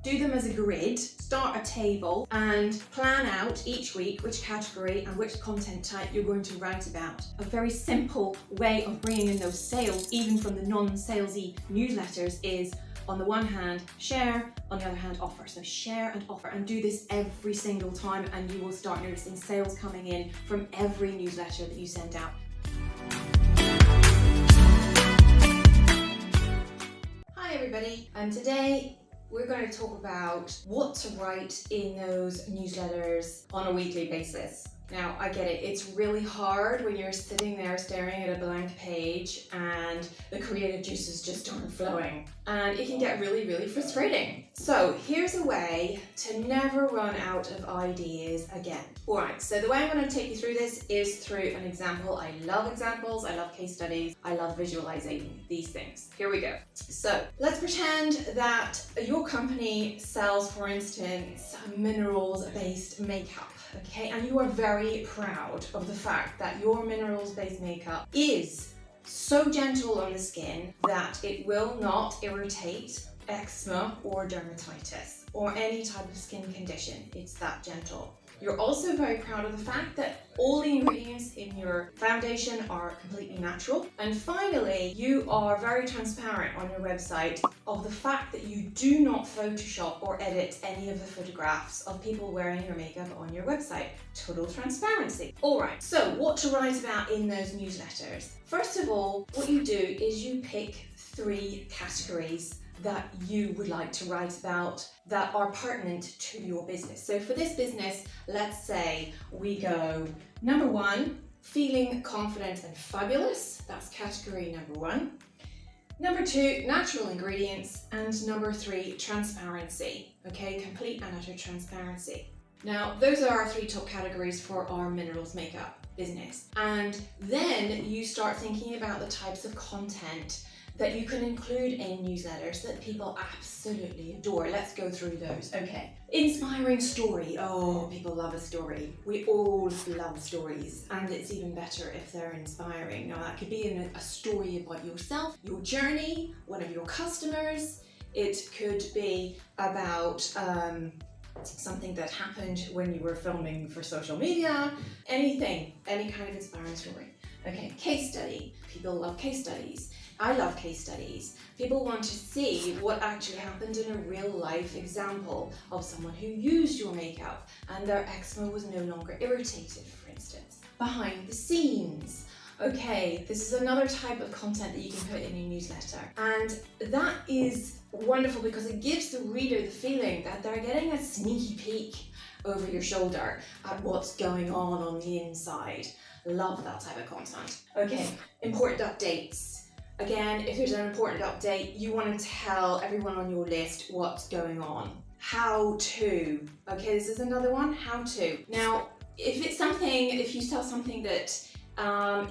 do them as a grid, start a table and plan out each week which category and which content type you're going to write about. A very simple way of bringing in those sales, even from the non-salesy newsletters, is on the one hand, share, on the other hand, offer. So share and offer, and do this every single time, and you will start noticing sales coming in from every newsletter that you send out. Hi everybody, and today we're going to talk about what to write in those newsletters on a weekly basis. Now, I get it, it's really hard when you're sitting there staring at a blank page and the creative juices just aren't flowing. And it can get really, really frustrating. So here's a way to never run out of ideas again. Alright, so the way I'm going to take you through this is through an example. I love examples, I love case studies, I love visualizing these things. Here we go. So let's pretend that your company sells, for instance, minerals-based makeup. Okay, and you are very proud of the fact that your minerals-based makeup is so gentle on the skin that it will not irritate eczema or dermatitis or any type of skin condition. It's that gentle. You're also very proud of the fact that all the ingredients in your foundation are completely natural. And finally, you are very transparent on your website of the fact that you do not Photoshop or edit any of the photographs of people wearing your makeup on your website. Total transparency. Alright, so what to write about in those newsletters? First of all, what you do is you pick 3 categories that you would like to write about that are pertinent to your business. So for this business, let's say we go number 1, feeling confident and fabulous. That's category number 1. Number 2, natural ingredients. And number 3, transparency. Okay, complete and utter transparency. Now, those are our 3 top categories for our minerals makeup business. And then you start thinking about the types of content that you can include in newsletters that people absolutely adore. Let's go through those. Okay. Inspiring story. Oh, people love a story. We all love stories, and it's even better if they're inspiring. Now, that could be a story about yourself, your journey, one of your customers. It could be about something that happened when you were filming for social media. Anything, any kind of inspiring story. Okay, case study. People love case studies. I love case studies. People want to see what actually happened in a real life example of someone who used your makeup and their eczema was no longer irritated, for instance. Behind the scenes. Okay, this is another type of content that you can put in your newsletter. And that is wonderful because it gives the reader the feeling that they're getting a sneaky peek over your shoulder at what's going on the inside. Love that type of content. Okay, important updates. Again, if there's an important update, you want to tell everyone on your list what's going on. How to. Okay, this is another one, how to. Now, if you sell something that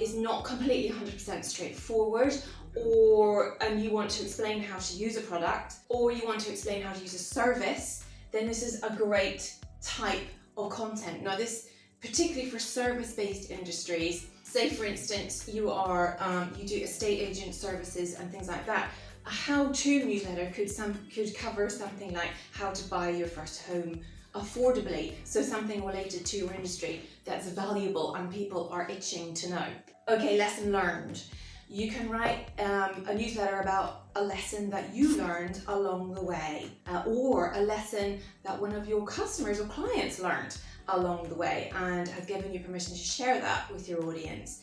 is not completely 100% straightforward, and you want to explain how to use a product, or you want to explain how to use a service, then this is a great type of content. Now, this particularly for service-based industries. Say, for instance, you do estate agent services and things like that. A how-to newsletter could cover something like how to buy your first home affordably. So something related to your industry that's valuable and people are itching to know. Okay, lesson learned. You can write a newsletter about a lesson that you learned along the way, or a lesson that one of your customers or clients learned along the way and have given you permission to share that with your audience.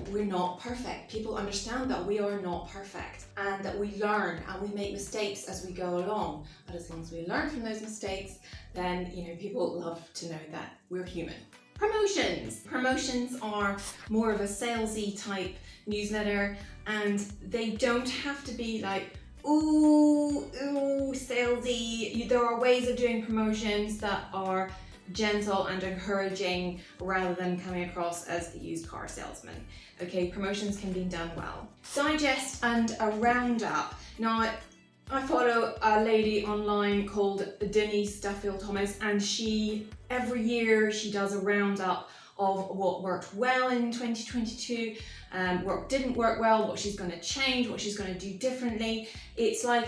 We're not perfect. People understand that we are not perfect and that we learn and we make mistakes as we go along. But as long as we learn from those mistakes, then people love to know that we're human. Promotions. Promotions are more of a salesy type newsletter, and they don't have to be like, ooh, salesy. There are ways of doing promotions that are gentle and encouraging rather than coming across as a used car salesman. Okay, promotions can be done well. Digest and a roundup. Now, I follow a lady online called Denise Duffield Thomas, and every year she does a roundup of what worked well in 2022, what didn't work well, what she's going to change, what she's going to do differently. It's like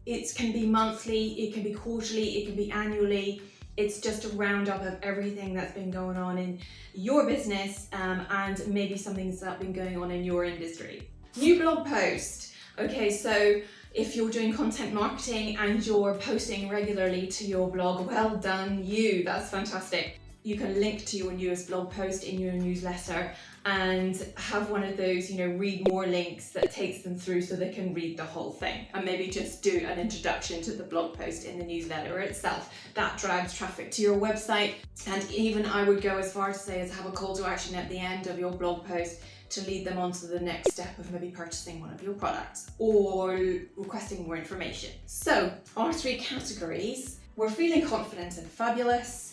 It can be monthly, it can be quarterly, it can be annually. It's just a roundup of everything that's been going on in your business and maybe something that's been going on in your industry. New blog post. Okay, so if you're doing content marketing and you're posting regularly to your blog, well done you, that's fantastic. You can link to your newest blog post in your newsletter and have one of those, read more links that takes them through so they can read the whole thing, and maybe just do an introduction to the blog post in the newsletter itself. That drives traffic to your website, and even I would go as far to say as have a call to action at the end of your blog post to lead them on to the next step of maybe purchasing one of your products or requesting more information. So our 3 categories: we're feeling confident and fabulous,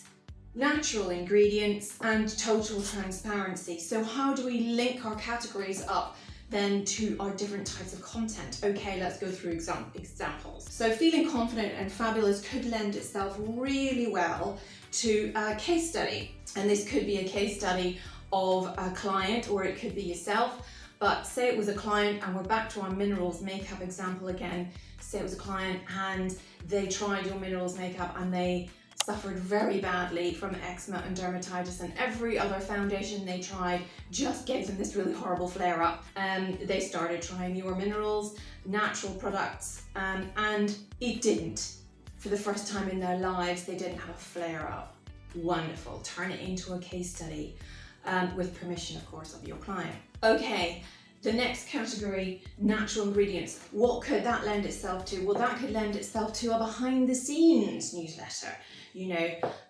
natural ingredients, and total transparency. So how do we link our categories up then to our different types of content? Okay, let's go through examples. So feeling confident and fabulous could lend itself really well to a case study. And this could be a case study of a client, or it could be yourself. But say it was a client, and we're back to our minerals makeup example again. Say it was a client and they tried your minerals makeup and they suffered very badly from eczema and dermatitis, and every other foundation they tried just gave them this really horrible flare up. They started trying your minerals, natural products, and it didn't. For the first time in their lives, they didn't have a flare up. Wonderful. Turn it into a case study with permission, of course, of your client. Okay. The next category, natural ingredients. What could that lend itself to? Well, that could lend itself to a behind the scenes newsletter,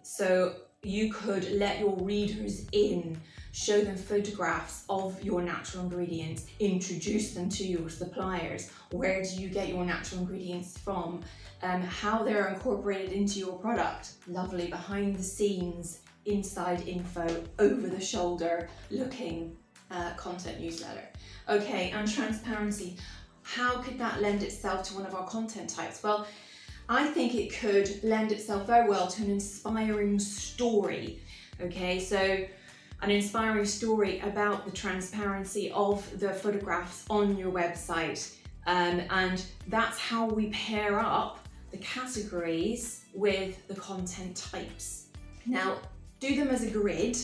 so you could let your readers in, show them photographs of your natural ingredients, introduce them to your suppliers. Where do you get your natural ingredients from? How they're incorporated into your product. Lovely behind the scenes, inside info, over the shoulder looking content newsletter. Okay, and transparency. How could that lend itself to one of our content types? Well, I think it could lend itself very well to an inspiring story. Okay, so an inspiring story about the transparency of the photographs on your website. And that's how we pair up the categories with the content types. Now, do them as a grid,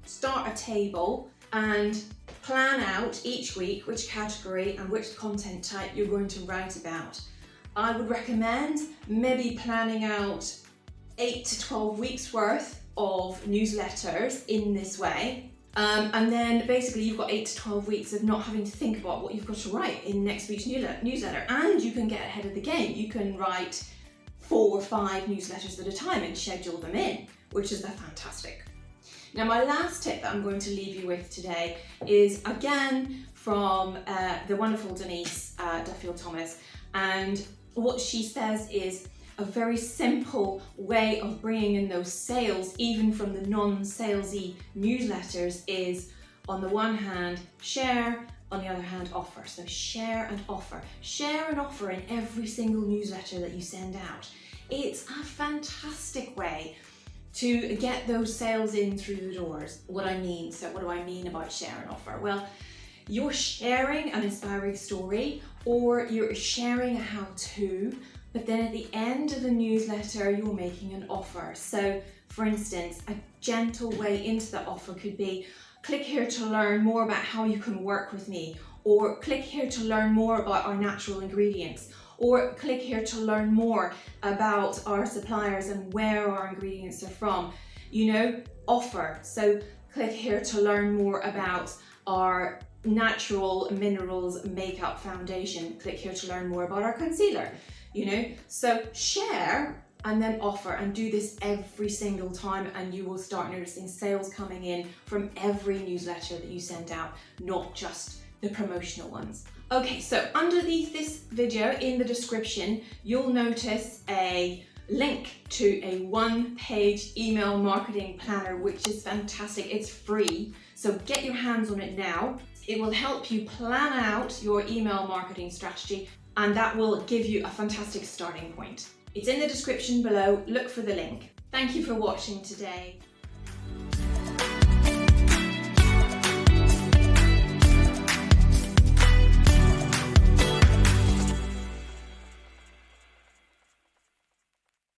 start a table, and plan out each week which category and which content type you're going to write about. I would recommend maybe planning out 8 to 12 weeks worth of newsletters in this way. And then basically you've got 8 to 12 weeks of not having to think about what you've got to write in next week's newsletter. And you can get ahead of the game. You can write 4 or 5 newsletters at a time and schedule them in, which is fantastic. Now, my last tip that I'm going to leave you with today is again from the wonderful Denise Duffield-Thomas, and what she says is a very simple way of bringing in those sales, even from the non-salesy newsletters, is on the one hand, share, on the other hand, offer. So share and offer. Share and offer in every single newsletter that you send out. It's a fantastic way to get those sales in through the doors. What do I mean about share and offer? Well, you're sharing an inspiring story, or you're sharing a how-to, but then at the end of the newsletter, you're making an offer. So for instance, a gentle way into the offer could be, click here to learn more about how you can work with me, or click here to learn more about our natural ingredients, or click here to learn more about our suppliers and where our ingredients are from. Offer. So click here to learn more about our natural minerals makeup foundation. Click here to learn more about our concealer. So share and then offer, and do this every single time, and you will start noticing sales coming in from every newsletter that you send out, not just the promotional ones. Okay, so underneath this video in the description, you'll notice a link to a 1-page email marketing planner, which is fantastic. It's free, so get your hands on it now. It will help you plan out your email marketing strategy, and that will give you a fantastic starting point. It's in the description below. Look for the link. Thank you for watching today.